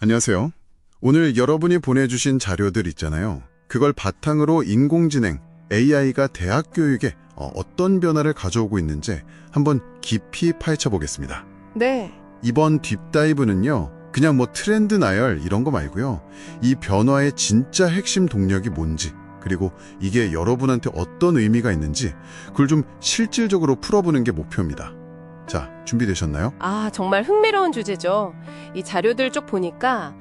안녕하세요. 오늘 여러분이 보내주신 자료들 있잖아요. 그걸 바탕으로 인공지능, AI가 대학 교육에 어떤 변화를 가져오고 있는지 한번 깊이 파헤쳐 보겠습니다. 네. 이번 딥다이브는요, 그냥 뭐 트렌드 나열 이런 거 말고요. 이 변화의 진짜 핵심 동력이 뭔지, 그리고 이게 여러분한테 어떤 의미가 있는지 그걸 좀 실질적으로 풀어보는 게 목표입니다. 자, 준비되셨나요? 정말 흥미로운 주제죠. 이 자료들 쭉 보니까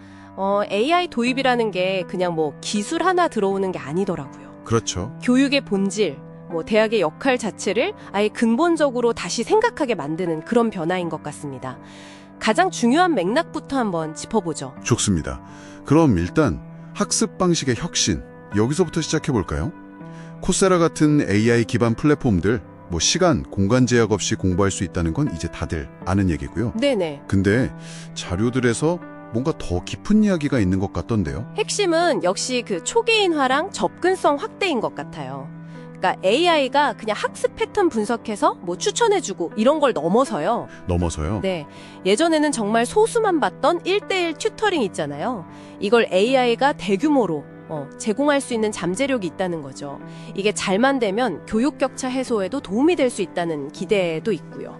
AI 도입이라는 게 그냥 뭐 기술 하나 들어오는 게 아니더라고요. 그렇죠. 교육의 본질, 대학의 역할 자체를 아예 근본적으로 다시 생각하게 만드는 그런 변화인 것 같습니다. 가장 중요한 맥락부터 한번 짚어보죠. 좋습니다. 그럼 일단 학습 방식의 혁신, 여기서부터 시작해 볼까요? 코세라 같은 AI 기반 플랫폼들, 시간, 공간 제약 없이 공부할 수 있다는 건 이제 다들 아는 얘기고요. 네네. 근데 자료들에서 뭔가 더 깊은 이야기가 있는 것 같던데요. 핵심은 역시 그 초기인화랑 접근성 확대인 것 같아요. 그러니까 AI가 그냥 학습 패턴 분석해서 추천해주고 이런 걸 넘어서요. 넘어서요? 네. 예전에는 정말 소수만 봤던 1대1 튜터링 있잖아요. 이걸 AI가 대규모로 제공할 수 있는 잠재력이 있다는 거죠. 이게 잘만 되면 교육 격차 해소에도 도움이 될 수 있다는 기대도 있고요.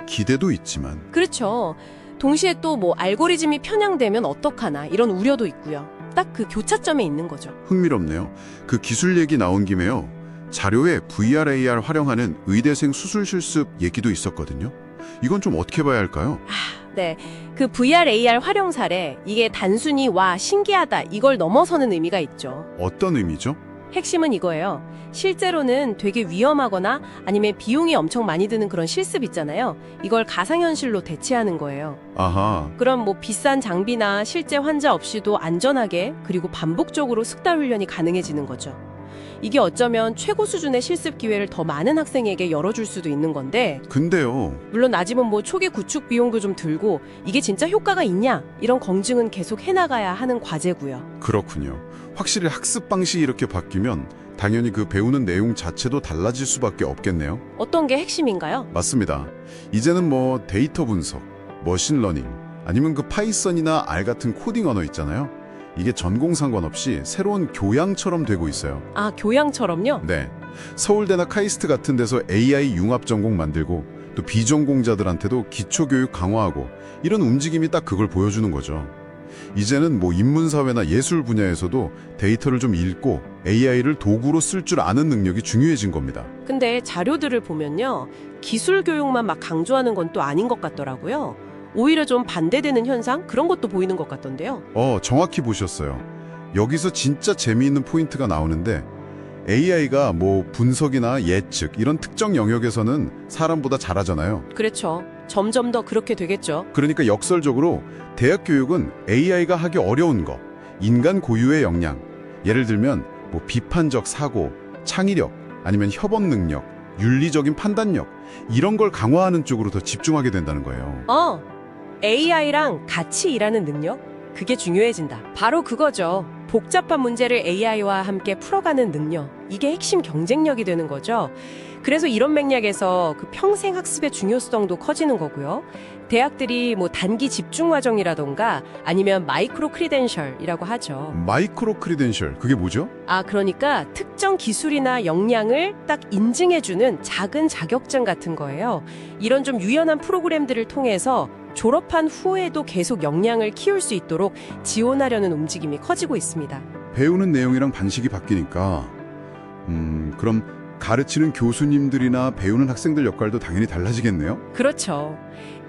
기대도 있지만. 그렇죠. 동시에 또 알고리즘이 편향되면 어떡하나 이런 우려도 있고요. 딱 그 교차점에 있는 거죠. 흥미롭네요. 그 기술 얘기 나온 김에요. 자료에 VR, AR 활용하는 의대생 수술 실습 얘기도 있었거든요. 이건 좀 어떻게 봐야 할까요? 네. 그 VR, AR 활용 사례, 이게 단순히 와, 신기하다, 이걸 넘어서는 의미가 있죠. 어떤 의미죠? 핵심은 이거예요. 실제로는 되게 위험하거나 아니면 비용이 엄청 많이 드는 그런 실습 있잖아요. 이걸 가상현실로 대체하는 거예요. 아하. 그럼 비싼 장비나 실제 환자 없이도 안전하게 그리고 반복적으로 숙달 훈련이 가능해지는 거죠. 이게 어쩌면 최고 수준의 실습 기회를 더 많은 학생에게 열어줄 수도 있는 건데 근데요. 물론 아직은 초기 구축 비용도 좀 들고 이게 진짜 효과가 있냐 이런 검증은 계속 해나가야 하는 과제고요. 그렇군요. 확실히 학습 방식이 이렇게 바뀌면 당연히 그 배우는 내용 자체도 달라질 수밖에 없겠네요. 어떤 게 핵심인가요? 맞습니다. 이제는 데이터 분석, 머신러닝, 아니면 그 파이썬이나 R 같은 코딩 언어 있잖아요. 이게 전공 상관없이 새로운 교양처럼 되고 있어요. 교양처럼요? 네. 서울대나 카이스트 같은 데서 AI 융합 전공 만들고 또 비전공자들한테도 기초교육 강화하고 이런 움직임이 딱 그걸 보여주는 거죠. 이제는 인문사회나 예술 분야에서도 데이터를 좀 읽고 AI를 도구로 쓸 줄 아는 능력이 중요해진 겁니다. 근데 자료들을 보면요. 기술 교육만 강조하는 건 또 아닌 것 같더라고요. 오히려 좀 반대되는 현상? 그런 것도 보이는 것 같던데요. 정확히 보셨어요. 여기서 진짜 재미있는 포인트가 나오는데 AI가 분석이나 예측 이런 특정 영역에서는 사람보다 잘하잖아요. 그렇죠. 점점 더 그렇게 되겠죠. 그러니까 역설적으로 대학 교육은 AI가 하기 어려운 거, 인간 고유의 역량, 예를 들면 비판적 사고, 창의력, 아니면 협업 능력, 윤리적인 판단력 이런 걸 강화하는 쪽으로 더 집중하게 된다는 거예요. AI랑 같이 일하는 능력? 그게 중요해진다. 바로 그거죠. 복잡한 문제를 AI와 함께 풀어가는 능력. 이게 핵심 경쟁력이 되는 거죠. 그래서 이런 맥락에서 그 평생 학습의 중요성도 커지는 거고요. 대학들이 단기 집중 과정이라던가 아니면 마이크로 크리덴셜이라고 하죠. 마이크로 크리덴셜, 그게 뭐죠? 그러니까 특정 기술이나 역량을 딱 인증해주는 작은 자격증 같은 거예요. 이런 좀 유연한 프로그램들을 통해서 졸업한 후에도 계속 역량을 키울 수 있도록 지원하려는 움직임이 커지고 있습니다. 배우는 내용이랑 방식이 바뀌니까 그럼 가르치는 교수님들이나 배우는 학생들 역할도 당연히 달라지겠네요? 그렇죠.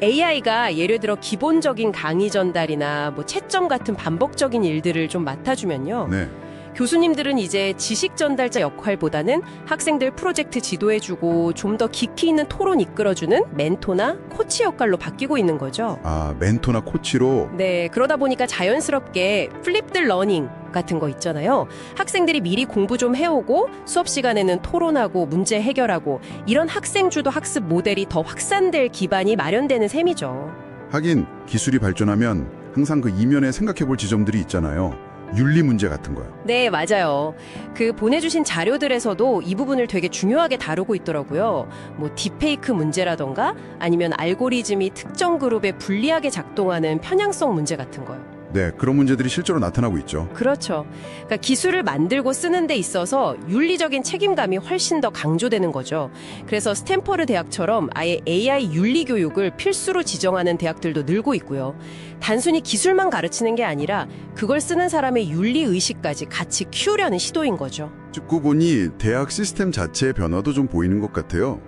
AI가 예를 들어 기본적인 강의 전달이나 채점 같은 반복적인 일들을 좀 맡아주면요. 네. 교수님들은 이제 지식 전달자 역할보다는 학생들 프로젝트 지도해주고 좀 더 깊이 있는 토론 이끌어주는 멘토나 코치 역할로 바뀌고 있는 거죠. 멘토나 코치로? 네, 그러다 보니까 자연스럽게 플립드 러닝 같은 거 있잖아요. 학생들이 미리 공부 좀 해오고 수업 시간에는 토론하고 문제 해결하고 이런 학생 주도 학습 모델이 더 확산될 기반이 마련되는 셈이죠. 하긴 기술이 발전하면 항상 그 이면에 생각해 볼 지점들이 있잖아요. 윤리 문제 같은 거요. 네, 맞아요. 그 보내주신 자료들에서도 이 부분을 되게 중요하게 다루고 있더라고요. 딥페이크 문제라던가 아니면 알고리즘이 특정 그룹에 불리하게 작동하는 편향성 문제 같은 거요. 네, 그런 문제들이 실제로 나타나고 있죠. 그렇죠. 그러니까 기술을 만들고 쓰는 데 있어서 윤리적인 책임감이 훨씬 더 강조되는 거죠. 그래서 스탠퍼드 대학처럼 아예 AI 윤리 교육을 필수로 지정하는 대학들도 늘고 있고요. 단순히 기술만 가르치는 게 아니라 그걸 쓰는 사람의 윤리 의식까지 같이 키우려는 시도인 거죠. 듣고 보니 대학 시스템 자체의 변화도 좀 보이는 것 같아요.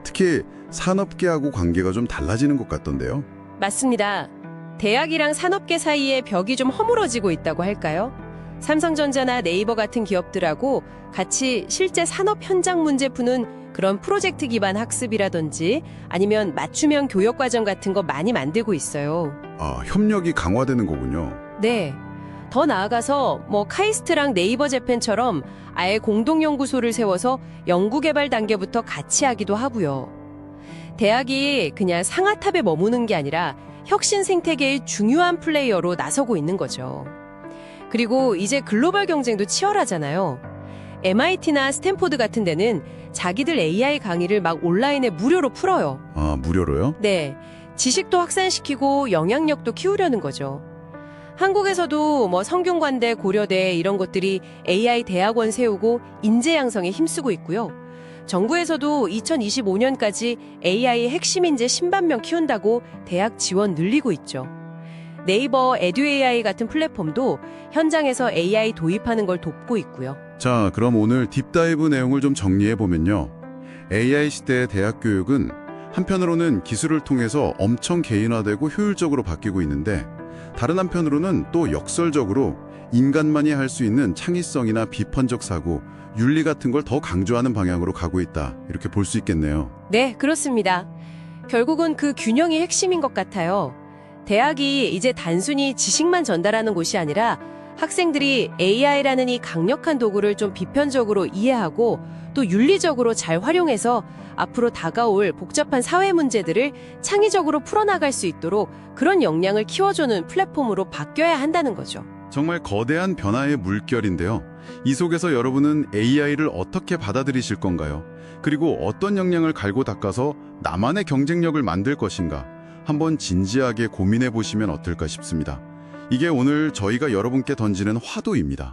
특히 산업계하고 관계가 좀 달라지는 것 같던데요. 맞습니다. 대학이랑 산업계 사이에 벽이 좀 허물어지고 있다고 할까요? 삼성전자나 네이버 같은 기업들하고 같이 실제 산업 현장 문제 푸는 그런 프로젝트 기반 학습이라든지 아니면 맞춤형 교육 과정 같은 거 많이 만들고 있어요. 아, 협력이 강화되는 거군요. 네. 더 나아가서 카이스트랑 네이버 재팬처럼 아예 공동연구소를 세워서 연구개발 단계부터 같이 하기도 하고요. 대학이 그냥 상아탑에 머무는 게 아니라 혁신 생태계의 중요한 플레이어로 나서고 있는 거죠. 그리고 이제 글로벌 경쟁도 치열하잖아요. MIT나 스탠포드 같은 데는 자기들 AI 강의를 막 온라인에 무료로 풀어요. 아, 무료로요? 네. 지식도 확산시키고 영향력도 키우려는 거죠. 한국에서도 성균관대, 고려대 이런 것들이 AI 대학원 세우고 인재 양성에 힘쓰고 있고요. 정부에서도 2025년까지 AI 핵심 인재 10만 명 키운다고 대학 지원 늘리고 있죠. 네이버 에듀AI 같은 플랫폼도 현장에서 AI 도입하는 걸 돕고 있고요. 자, 그럼 오늘 딥다이브 내용을 좀 정리해보면요. AI 시대의 대학 교육은 한편으로는 기술을 통해서 엄청 개인화되고 효율적으로 바뀌고 있는데 다른 한편으로는 또 역설적으로 인간만이 할 수 있는 창의성이나 비판적 사고, 윤리 같은 걸 더 강조하는 방향으로 가고 있다. 이렇게 볼 수 있겠네요. 네, 그렇습니다. 결국은 그 균형이 핵심인 것 같아요. 대학이 이제 단순히 지식만 전달하는 곳이 아니라 학생들이 AI라는 이 강력한 도구를 좀 비편적으로 이해하고 또 윤리적으로 잘 활용해서 앞으로 다가올 복잡한 사회 문제들을 창의적으로 풀어나갈 수 있도록 그런 역량을 키워주는 플랫폼으로 바뀌어야 한다는 거죠. 정말 거대한 변화의 물결인데요. 이 속에서 여러분은 AI를 어떻게 받아들이실 건가요? 그리고 어떤 역량을 갈고 닦아서 나만의 경쟁력을 만들 것인가? 한번 진지하게 고민해 보시면 어떨까 싶습니다. 이게 오늘 저희가 여러분께 던지는 화두입니다.